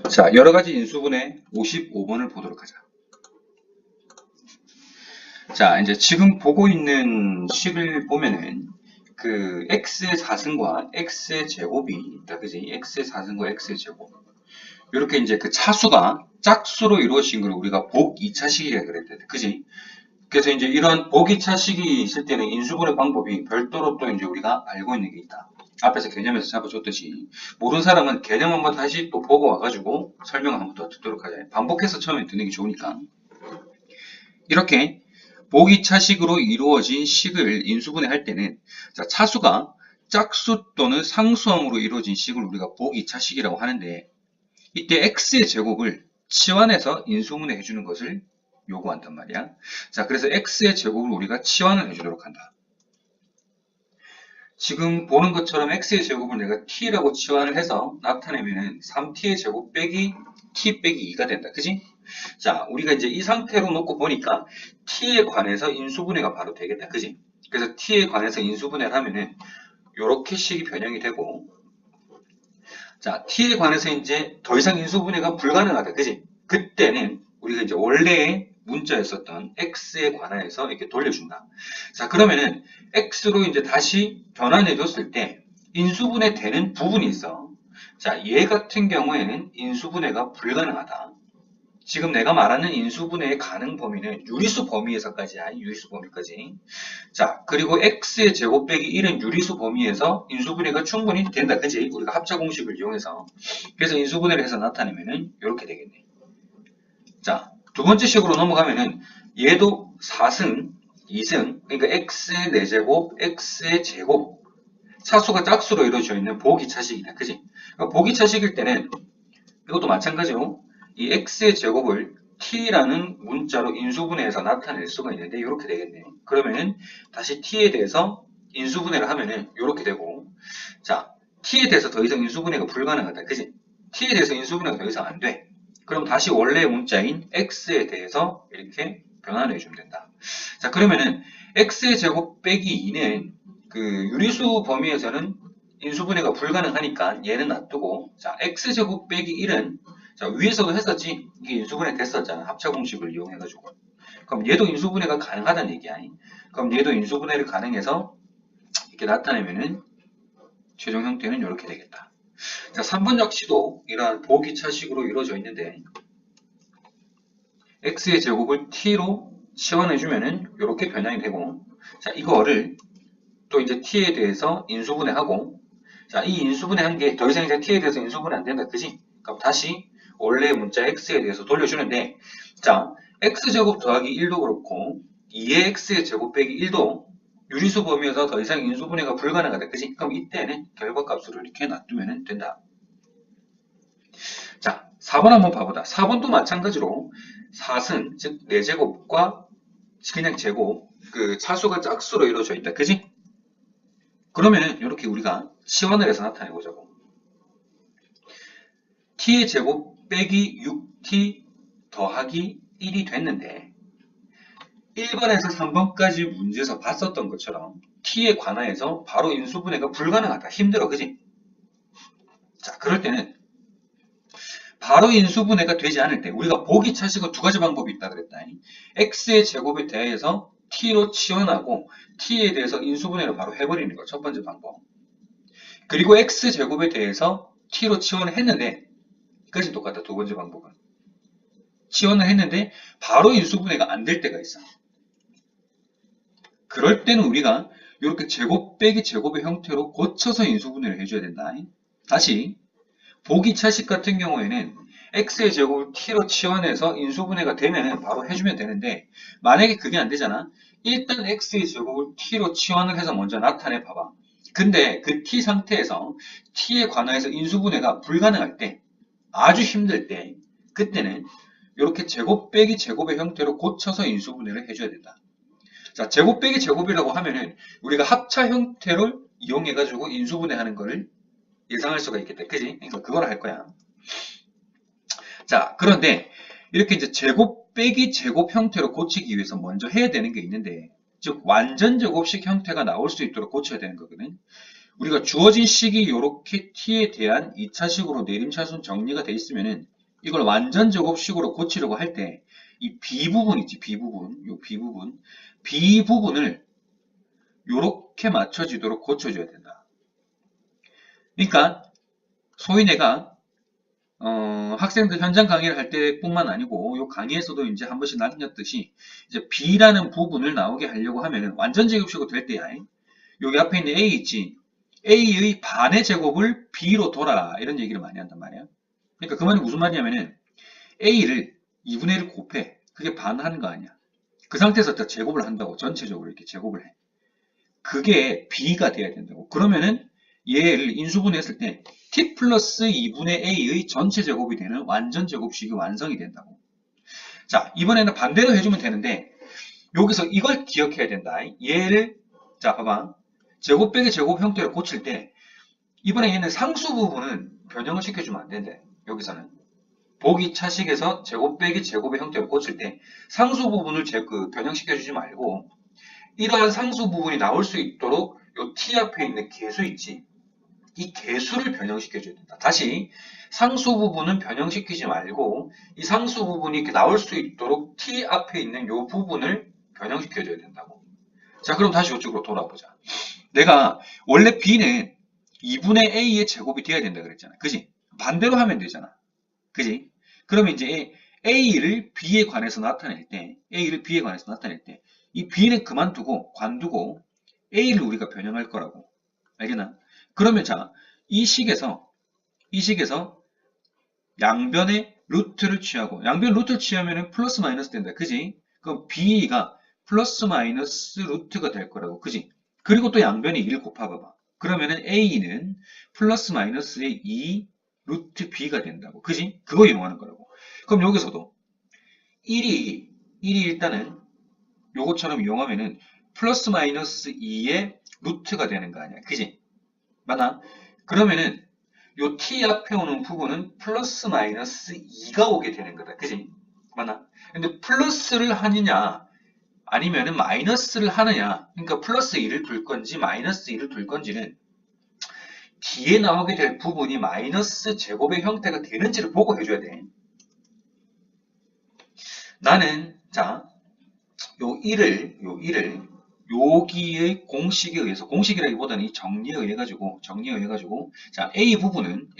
자, 여러가지 인수분해 55번을 보도록 하자. 자, 이제 지금 보고 있는 식을 보면은 그 x의 4승과 x의 제곱이 있다. 그지? x의 4승과 x의 제곱. 이렇게 이제 그 차수가 짝수로 이루어진 걸 우리가 복 2차식이라 그랬대. 그지? 그래서 이제 이런 복 2차식이 있을 때는 인수분해 방법이 별도로 또 이제 우리가 알고 있는 게 있다. 앞에서 개념에서 잡아줬듯이 모르는 사람은 개념 한번 다시 또 보고 와가지고 설명을 한번 더 듣도록 하자. 반복해서 처음에 듣는 게 좋으니까. 이렇게 복 2차식으로 이루어진 식을 인수분해 할 때는 자, 차수가 짝수 또는 상수함으로 이루어진 식을 우리가 복 2차식이라고 하는데 이때 x의 제곱을 치환해서 인수분해 해주는 것을 요구한단 말이야. 자, 그래서 x의 제곱을 우리가 치환을 해주도록 한다. 지금 보는 것처럼 x의 제곱을 내가 t라고 치환을 해서 나타내면은 3t의 제곱 빼기 t 빼기 2가 된다. 그지? 자, 우리가 이제 이 상태로 놓고 보니까 t에 관해서 인수분해가 바로 되겠다. 그지? 그래서 t에 관해서 인수분해를 하면은 요렇게 식이 변형이 되고 자, t에 관해서 이제 더 이상 인수분해가 불가능하다. 그지? 그때는 우리가 이제 원래의 문자였었던 x에 관해서 이렇게 돌려준다. 자, 그러면은 x로 이제 다시 변환해 줬을 때 인수분해 되는 부분이 있어. 자, 얘 같은 경우에는 인수분해가 불가능하다. 지금 내가 말하는 인수분해의 가능 범위는 유리수 범위에서까지야. 유리수 범위까지. 자, 그리고 x의 제곱 빼기 1은 유리수 범위에서 인수분해가 충분히 된다. 그지? 우리가 합차 공식을 이용해서. 그래서 인수분해를 해서 나타내면은 이렇게 되겠네. 자, 두 번째 식으로 넘어가면은 얘도 4승, 2승, 그러니까 x의 4제곱, x의 제곱. 차수가 짝수로 이루어져 있는 보기차식이다. 그지? 그러니까 보기차식일 때는 이것도 마찬가지로 이 x의 제곱을 t라는 문자로 인수분해해서 나타낼 수가 있는데 이렇게 되겠네. 그러면은 다시 t에 대해서 인수분해를 하면은 이렇게 되고 자, t에 대해서 더 이상 인수분해가 불가능하다. 그지? t에 대해서 인수분해가 더 이상 안 돼. 그럼 다시 원래의 문자인 x에 대해서 이렇게 변환해 주면 된다. 자, 그러면은 x의 제곱 빼기 2는 그 유리수 범위에서는 인수분해가 불가능하니까 얘는 놔두고 자, x제곱 빼기 1은 자, 위에서도 했었지. 이게 인수분해 됐었잖아. 합차 공식을 이용해가지고. 그럼 얘도 인수분해가 가능하다는 얘기야. 그럼 얘도 인수분해를 가능해서 이렇게 나타내면은 최종 형태는 이렇게 되겠다. 자, 3번 역시도 이러한 보기차식으로 이루어져 있는데 x의 제곱을 t로 치환해주면은 이렇게 변형이 되고 자, 이거를 또 이제 t에 대해서 인수분해하고 자, 이 인수분해한 게 더 이상 이제 t에 대해서 인수분해 안 된다. 그지? 그럼 다시 원래 문자 x에 대해서 돌려주는데 자, x제곱 더하기 1도 그렇고 2의 x의 제곱 빼기 1도 유리수 범위에서 더 이상 인수분해가 불가능하다. 그지? 그럼 이때는 결과값으로 이렇게 놔두면 된다. 자, 4번 한번 봐보자. 4번도 마찬가지로 4승, 즉 4제곱과 그냥 제곱, 그 차수가 짝수로 이루어져 있다. 그지? 그러면은 이렇게 우리가 치환을 해서 나타내보자고. t의 제곱 빼기 6t 더하기 1이 됐는데 1번에서 3번까지 문제에서 봤었던 것처럼 t에 관하여서 바로 인수분해가 불가능하다. 힘들어. 그지? 자, 그럴 때는 바로 인수분해가 되지 않을 때 우리가 보기 차식은 두 가지 방법이 있다 그랬다. x의 제곱에 대해서 t로 치환하고 t에 대해서 인수분해를 바로 해버리는 거. 첫 번째 방법. 그리고 x제곱에 대해서 t로 치환을 했는데 이것이 똑같다. 두 번째 방법은. 치환을 했는데 바로 인수분해가 안 될 때가 있어. 그럴 때는 우리가 이렇게 제곱 빼기 제곱의 형태로 고쳐서 인수분해를 해줘야 된다. 다시 보기 차식 같은 경우에는 x의 제곱을 t로 치환해서 인수분해가 되면 바로 해주면 되는데 만약에 그게 안 되잖아. 일단 x의 제곱을 t로 치환을 해서 먼저 나타내 봐봐. 근데 그 t 상태에서 t에 관하여서 인수분해가 불가능할 때 아주 힘들 때 그때는 이렇게 제곱 빼기 제곱의 형태로 고쳐서 인수분해를 해줘야 된다. 자, 제곱 빼기 제곱이라고 하면은 우리가 합차 형태를 이용해가지고 인수분해하는 거를 예상할 수가 있겠다. 그지? 그러니까 그걸 할 거야. 자, 그런데 이렇게 이제 제곱 빼기 제곱 형태로 고치기 위해서 먼저 해야 되는 게 있는데 즉 완전 제곱식 형태가 나올 수 있도록 고쳐야 되는 거거든. 우리가 주어진 식이 이렇게 t에 대한 2차식으로 내림차순 정리가 돼 있으면은 이걸 완전 제곱식으로 고치려고 할 때 이 B 부분 있지, B 부분, B 부분을 요렇게 맞춰지도록 고쳐줘야 된다. 그러니까 소위 내가 학생들 현장 강의를 할 때뿐만 아니고 요 강의에서도 이제 한 번씩 나뉘었듯이 이제 B라는 부분을 나오게 하려고 하면은 완전 제곱식으로 될 때야. 여기 앞에 있는 A 있지. A의 반의 제곱을 B로 돌아라 이런 얘기를 많이 한단 말이야. 그러니까 그 말이 무슨 말이냐면은 A를 2분의 1 곱해. 그게 반하는 거 아니야. 그 상태에서 또 제곱을 한다고. 전체적으로 이렇게 제곱을 해. 그게 B가 돼야 된다고. 그러면은 얘를 인수분해했을 때 t 플러스 2분의 a의 전체 제곱이 되는 완전 제곱식이 완성이 된다고. 자, 이번에는 반대로 해주면 되는데 여기서 이걸 기억해야 된다. 얘를 자 봐봐. 제곱 빼기 제곱 형태로 고칠 때 이번에 얘는 상수 부분은 변형을 시켜주면 안 된대. 여기서는 보기 차식에서 제곱 빼기 제곱의 형태로 고칠 때 상수 부분을 변형시켜주지 말고 이러한 상수 부분이 나올 수 있도록 요 t 앞에 있는 계수 있지. 이 계수를 변형시켜줘야 된다. 다시 상수 부분은 변형시키지 말고 이 상수 부분이 이렇게 나올 수 있도록 t 앞에 있는 이 부분을 변형시켜줘야 된다고. 자, 그럼 다시 이쪽으로 돌아보자. 내가 원래 b는 2분의 a의 제곱이 돼야 된다 그랬잖아. 그지? 반대로 하면 되잖아. 그지? 그러면 이제 a를 b에 관해서 나타낼 때 이 b는 그만두고 관두고 a를 우리가 변형할 거라고. 알겠나? 그러면 자, 이 식에서 양변의 루트를 취하고 양변 루트를 취하면 플러스 마이너스 된다. 그지? 그럼 b가 플러스 마이너스 루트가 될 거라고. 그지? 그리고 또 양변에 1을 곱해봐봐. 그러면은 a는 플러스 마이너스의 2 루트 b가 된다고. 그지? 그거 이용하는 거라고. 그럼 여기서도 1이 일단은 요것처럼 이용하면은 플러스 마이너스 2의 루트가 되는 거 아니야. 그지? 맞나? 그러면은 요 t 앞에 오는 부분은 플러스 마이너스 2가 오게 되는 거다. 그지? 맞나? 근데 플러스를 하느냐 아니면은 마이너스를 하느냐, 그러니까 플러스 2를 둘 건지 마이너스 2를 둘 건지는 뒤에 나오게 될 부분이 마이너스 제곱의 형태가 되는지를 보고 해줘야 돼. 나는 자, 요 1을 여기의 공식에 의해서, 공식이라기보다는 이 정리에 의해 가지고 자, A 부분은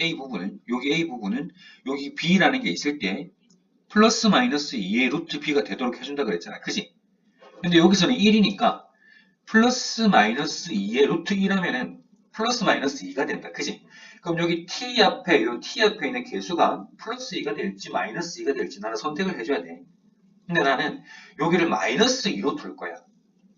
여기 B라는 게 있을 때 플러스 마이너스 2의 루트 B가 되도록 해준다 그랬잖아. 그지? 근데 여기서는 1이니까 플러스 마이너스 2의 루트 1하면은 플러스 마이너스 2가 된다. 그지? 그럼 여기 t 앞에 있는 개수가 플러스 2가 될지 마이너스 2가 될지 나는 선택을 해줘야 돼. 근데 나는 여기를 마이너스 2로 둘 거야.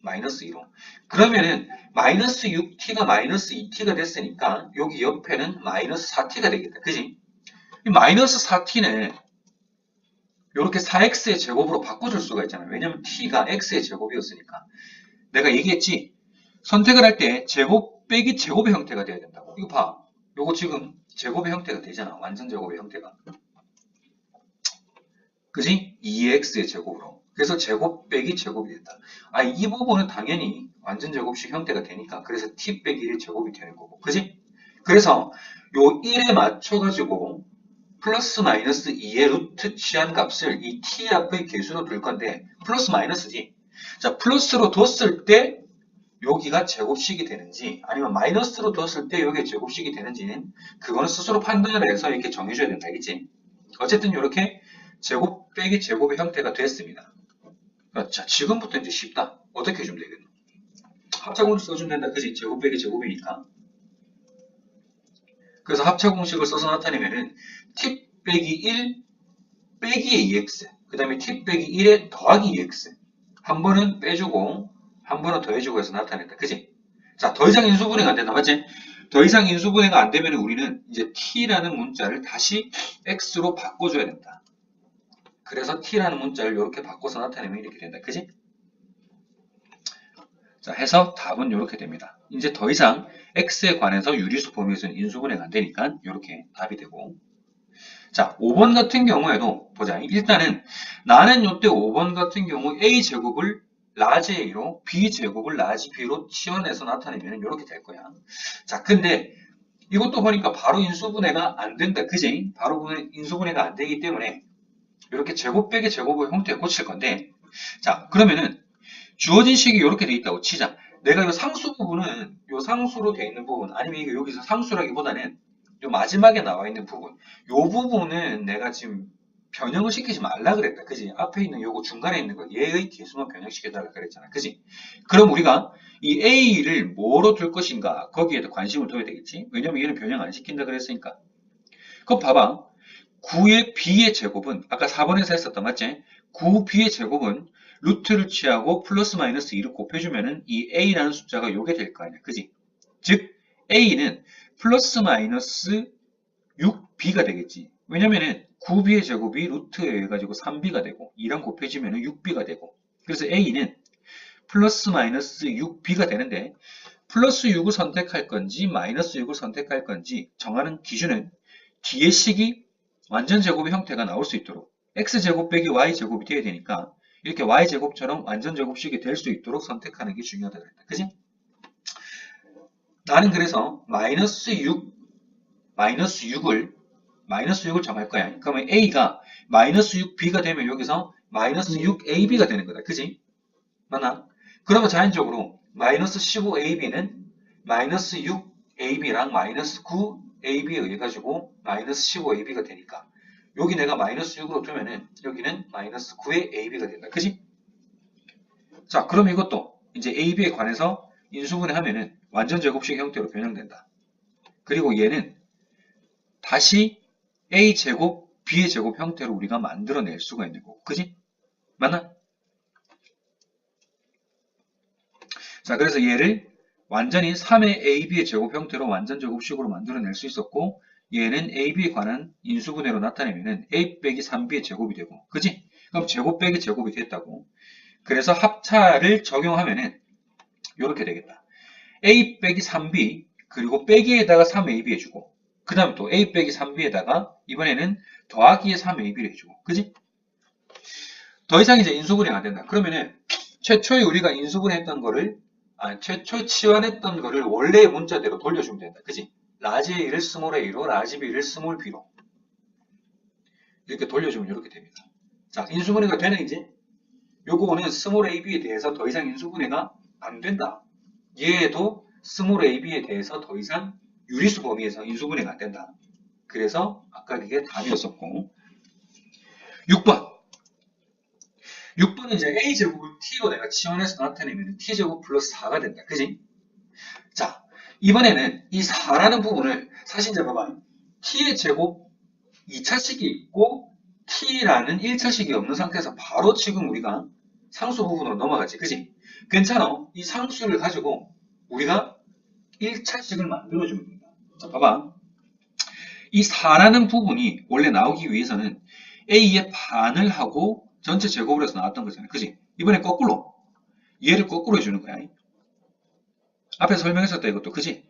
마이너스 2로. 그러면은 마이너스 6t가 마이너스 2t가 됐으니까 여기 옆에는 마이너스 4t가 되겠다. 그지? 이 마이너스 4t는 이렇게 4x의 제곱으로 바꿔줄 수가 있잖아. 왜냐면 t가 x의 제곱이었으니까. 내가 얘기했지. 선택을 할 때 제곱 빼기 제곱의 형태가 돼야 된다고. 이거 봐. 요거 지금 제곱의 형태가 되잖아. 완전 제곱의 형태가. 그지? 2x의 제곱으로. 그래서 제곱 빼기 제곱이 됐다. 아, 이 부분은 당연히 완전 제곱식 형태가 되니까 그래서 t 빼기 1의 제곱이 되는 거고. 그지? 그래서 요 1에 맞춰가지고 플러스 마이너스 2의 루트 취한 값을 이 t 앞의 개수로 둘 건데 플러스 마이너스지. 자, 플러스로 뒀을 때 여기가 제곱식이 되는지 아니면 마이너스로 뒀을 때 여기가 제곱식이 되는지는 그거는 스스로 판단을 해서 이렇게 정해줘야 된다. 알겠지? 어쨌든 이렇게 제곱 빼기 제곱의 형태가 됐습니다. 자, 지금부터 이제 쉽다. 어떻게 해주면 되겠노? 합차공식 써주면 된다. 그지? 제곱 빼기 제곱이니까. 그래서 합차공식을 써서 나타내면은 t 빼기 1 빼기 2x 그 다음에 t 빼기 1에 더하기 2x 한 번은 빼주고 한 번은 더해주고 해서 나타낸다. 그지? 자, 더 이상 인수분해가 안 된다. 맞지? 더 이상 인수분해가 안 되면 우리는 이제 t라는 문자를 다시 x로 바꿔줘야 된다. 그래서 t라는 문자를 이렇게 바꿔서 나타내면 이렇게 된다. 그지? 자, 해서 답은 이렇게 됩니다. 이제 더 이상 x에 관해서 유리수 범위에서는 인수분해가 안 되니까 이렇게 답이 되고. 자, 5번 같은 경우에도 보자. 일단은 나는 이때 5번 같은 경우 a제곱을 라지 a로 b제곱을 라지 b로 치환해서 나타내면 이렇게 될 거야. 자, 근데 이것도 보니까 바로 인수분해가 안 된다. 그지? 바로 인수분해가 안 되기 때문에 이렇게 제곱 빼기 제곱의 형태에 고칠 건데, 자, 그러면은 주어진 식이 이렇게 돼 있다고 치자. 내가 이 상수 부분은 이 상수로 돼 있는 부분, 아니면 이게 여기서 상수라기보다는 이 마지막에 나와 있는 부분, 이 부분은 내가 지금 변형을 시키지 말라 그랬다. 그지? 앞에 있는 요거 중간에 있는 거 얘의 개수만 변형시켜달라 그랬잖아. 그지? 그럼 우리가 이 A를 뭐로 둘 것인가 거기에 더 관심을 둬야 되겠지. 왜냐면 얘는 변형 안 시킨다 그랬으니까. 그럼 봐봐. 9의 B의 제곱은 아까 4번에서 했었던 맞지? 9B의 제곱은 루트를 취하고 플러스 마이너스 2를 곱해주면은 이 A라는 숫자가 요게 될 거 아니야. 그지? 즉 A는 플러스 마이너스 6B가 되겠지. 왜냐면은 9B의 제곱이 루트에 의해 가지고 3B가 되고 2랑 곱해지면은 6B가 되고, 그래서 A는 플러스 마이너스 6B가 되는데, 플러스 6을 선택할 건지 마이너스 6을 선택할 건지 정하는 기준은 뒤의 식이 완전 제곱의 형태가 나올 수 있도록 x제곱 빼기 y제곱이 돼야 되니까 이렇게 y제곱처럼 완전 제곱식이 될 수 있도록 선택하는 게 중요하다 그랬다. 그지? 나는 그래서 마이너스 6을 정할 거야. 그러면 a가 마이너스 6b가 되면 여기서 마이너스 6ab가 되는 거다. 그지? 맞나? 그러면 자연적으로 마이너스 15ab는 마이너스 6ab랑 마이너스 9ab에 의해 가지고 마이너스 15ab가 되니까 여기 내가 마이너스 6으로 두면은 여기는 마이너스 9의 ab가 된다. 그지? 자, 그럼 이것도 이제 ab에 관해서 인수분해 하면은 완전 제곱식 형태로 변형된다. 그리고 얘는 다시 a제곱, b의 제곱 형태로 우리가 만들어낼 수가 있는 거고. 그지? 맞나? 자, 그래서 얘를 완전히 3의 ab의 제곱 형태로 완전 제곱식으로 만들어낼 수 있었고, 얘는 ab에 관한 인수분해로 나타내면은 a 빼기 3b의 제곱이 되고, 그지? 그럼 제곱 빼기 제곱이 됐다고. 그래서 합차를 적용하면은 이렇게 되겠다. a 빼기 3b 그리고 빼기에다가 3ab 해주고, 그 다음 또 a 빼기 3b에다가 이번에는 더하기에 3ab를 해주고, 그지? 더 이상 이제 인수분해가 안 된다. 그러면은 최초에 우리가 인수분해했던 거를, 최초에 치환했던 거를 원래의 문자대로 돌려주면 된다. 그지? 라지 A를 스몰 A로, 라지 B를 스몰 B로 이렇게 돌려주면 이렇게 됩니다. 자, 인수분해가 되는 이제 요거는 스몰 AB에 대해서 더 이상 인수분해가 안 된다. 얘도 스몰 AB에 대해서 더 이상 유리수 범위에서 인수분해가 안 된다. 그래서 아까 이게 답이었었고, 6번. 6번은 이제 A제곱을 T로 내가 치환해서 나타내면 T제곱 플러스 4가 된다. 그지? 자, 이번에는 이 4라는 부분을 사실 이제 봐봐. T의 제곱 2차식이 있고 T라는 1차식이 없는 상태에서 바로 지금 우리가 상수 부분으로 넘어가지. 그지? 괜찮아. 이 상수를 가지고 우리가 1차식을 만들어주면 된다. 자, 봐봐. 이 4라는 부분이 원래 나오기 위해서는 A의 반을 하고 전체 제곱을 해서 나왔던 거잖아. 그지? 이번에 거꾸로. 얘를 거꾸로 해주는 거야. 앞에 설명했었다 이것도. 그지?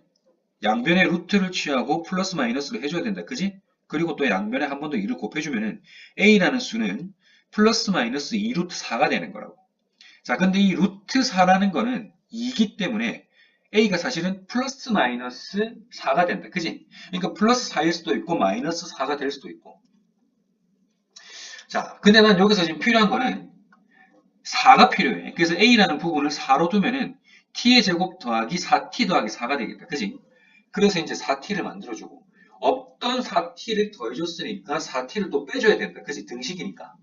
양변에 루트를 취하고 플러스 마이너스를 해줘야 된다. 그지? 그리고 또 양변에 한 번 더 2를 곱해주면은 A라는 수는 플러스 마이너스 2루트 4가 되는 거라고. 자, 근데 이 루트 4라는 거는 2기 때문에 A가 사실은 플러스 마이너스 4가 된다. 그지? 그러니까 플러스 4일 수도 있고 마이너스 4가 될 수도 있고. 자, 근데 난 여기서 지금 필요한 거는 4가 필요해. 그래서 A라는 부분을 4로 두면은 T의 제곱 더하기 4T 더하기 4가 되겠다. 그지? 그래서 이제 4T를 만들어주고, 없던 4T를 더해줬으니까 4T를 또 빼줘야 된다. 그지? 등식이니까.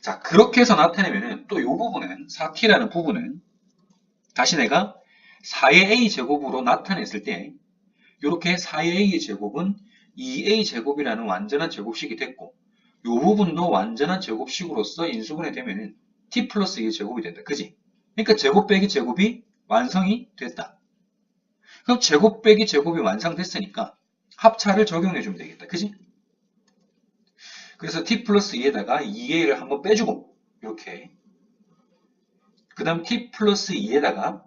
자, 그렇게 해서 나타내면은 또 이 부분은, 4T라는 부분은 다시 내가 4의 A 제곱으로 나타냈을 때, 이렇게 4의 A의 제곱은 2A 제곱이라는 완전한 제곱식이 됐고, 이 부분도 완전한 제곱식으로서 인수분해 되면은 T 플러스 2의 제곱이 된다. 그지? 그러니까 제곱 빼기 제곱이 완성이 됐다. 그럼 제곱 빼기 제곱이 완성됐으니까 합차를 적용해주면 되겠다. 그지? 그래서 t 플러스 2에다가 2a를 한번 빼주고 이렇게 그 다음 t 플러스 2에다가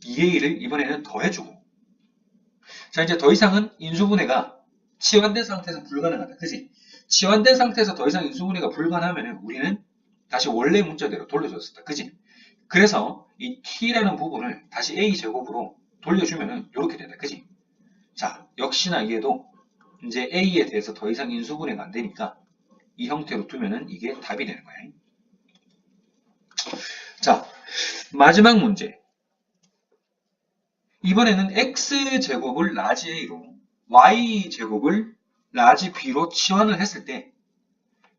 2a를 이번에는 더해주고, 자, 이제 더 이상은 인수분해가 치환된 상태에서 불가능하다. 그지? 치환된 상태에서 더 이상 인수분해가 불가능하면 우리는 다시 원래 문자대로 돌려줬었다. 그지? 그래서 이 t라는 부분을 다시 a제곱으로 돌려주면은 이렇게 된다. 그지? 자, 역시나 얘도 이제 A에 대해서 더 이상 인수분해가 안 되니까 이 형태로 두면은 이게 답이 되는 거야. 자, 마지막 문제. 이번에는 x제곱을 라지 a로 y제곱을 라지 b로 치환을 했을 때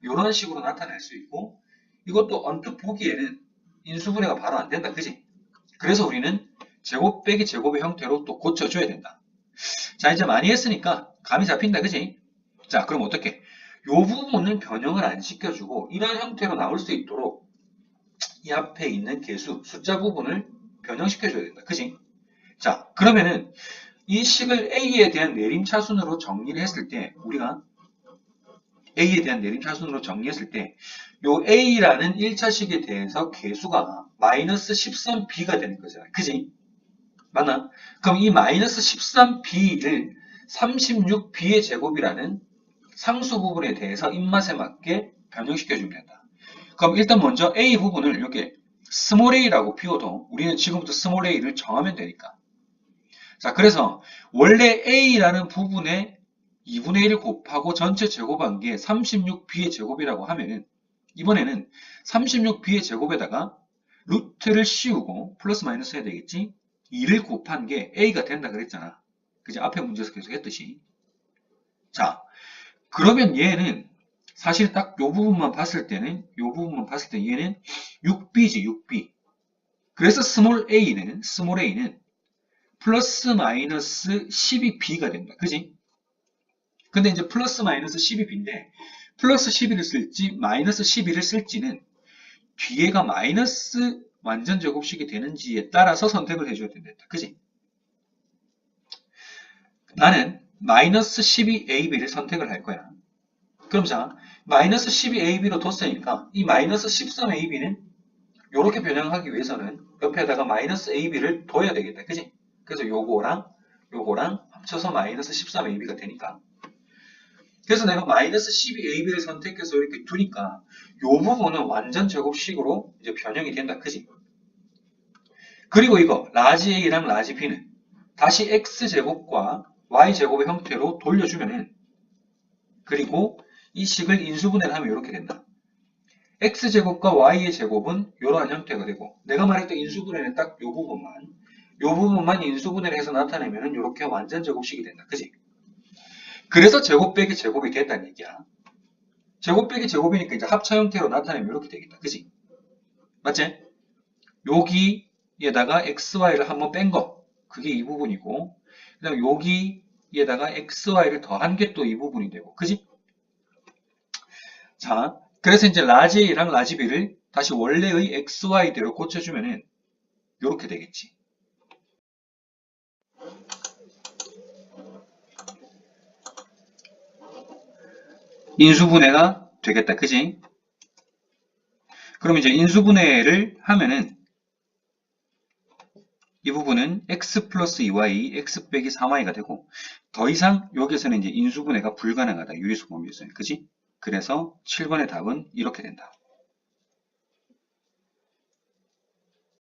이런 식으로 나타낼 수 있고, 이것도 언뜻 보기에는 인수분해가 바로 안 된다. 그지? 그래서 우리는 제곱 빼기 제곱의 형태로 또 고쳐줘야 된다. 자, 이제 많이 했으니까 감이 잡힌다. 그지? 자, 그럼 어떻게? 요 부분은 변형을 안 시켜주고 이런 형태로 나올 수 있도록 이 앞에 있는 개수, 숫자 부분을 변형시켜줘야 된다. 그지? 자, 그러면은 이 식을 A에 대한 내림차순으로 정리를 했을 때, 우리가 A에 대한 내림차순으로 정리했을 때, 요 A라는 1차식에 대해서 개수가 마이너스 13B가 되는 거잖아. 그지? 맞나? 그럼 이 마이너스 13B를 36B의 제곱이라는 상수 부분에 대해서 입맛에 맞게 변형시켜주면 된다. 그럼 일단 먼저 A 부분을 이렇게 스몰 a라고 비워도 우리는 지금부터 스몰 a를 정하면 되니까. 자, 그래서 원래 a라는 부분에 2분의 1 곱하고 전체 제곱한 게 36b의 제곱이라고 하면은 이번에는 36b의 제곱에다가 루트를 씌우고 플러스 마이너스 해야 되겠지? 2를 곱한 게 a가 된다 그랬잖아. 그지? 앞에 문제에서 계속 했듯이. 자, 그러면 얘는 사실 딱 요 부분만 봤을 때는 얘는 6b지, 6b. 그래서 스몰 a는 플러스 마이너스 12b가 된다. 그지? 근데 이제 플러스 마이너스 12b인데 플러스 12를 쓸지 마이너스 12를 쓸지는 뒤에가 마이너스 완전 제곱식이 되는지에 따라서 선택을 해줘야 된다. 그지? 나는 마이너스 12ab를 선택을 할 거야. 그럼 자, 마이너스 12ab로 뒀으니까 이 마이너스 13ab는 이렇게 변형하기 위해서는 옆에다가 마이너스 ab를 둬야 되겠다. 그지? 그래서 요거랑 합쳐서 마이너스 13ab가 되니까. 그래서 내가 마이너스 12ab를 선택해서 이렇게 두니까 요 부분은 완전 제곱식으로 이제 변형이 된다. 그지? 그리고 이거 라지 a랑 라지 b는 다시 x제곱과 y제곱의 형태로 돌려주면은, 그리고 이 식을 인수분해를 하면 이렇게 된다. x제곱과 y의 제곱은 이러한 형태가 되고, 내가 말했던 인수분해는 딱 이 부분만 인수분해를 해서 나타내면 이렇게 완전 제곱식이 된다. 그지? 그래서 제곱 빼기 제곱이 됐다는 얘기야. 제곱 빼기 제곱이니까 이제 합차 형태로 나타내면 이렇게 되겠다. 그지? 맞지? 여기에다가 xy를 한번 뺀 거, 그게 이 부분이고, 그 다음에 여기에다가 xy를 더한 게 또 이 부분이 되고, 그지? 자, 그래서 이제 라지 A랑 라지 B를 다시 원래의 XY대로 고쳐주면은 이렇게 되겠지. 인수분해가 되겠다. 그지? 그럼 이제 인수분해를 하면은 이 부분은 x 플러스 2y, x 빼기 3y가 되고, 더 이상 여기서는 이제 인수분해가 불가능하다. 유리수 범위에서는. 그지? 그래서 7번의 답은 이렇게 된다.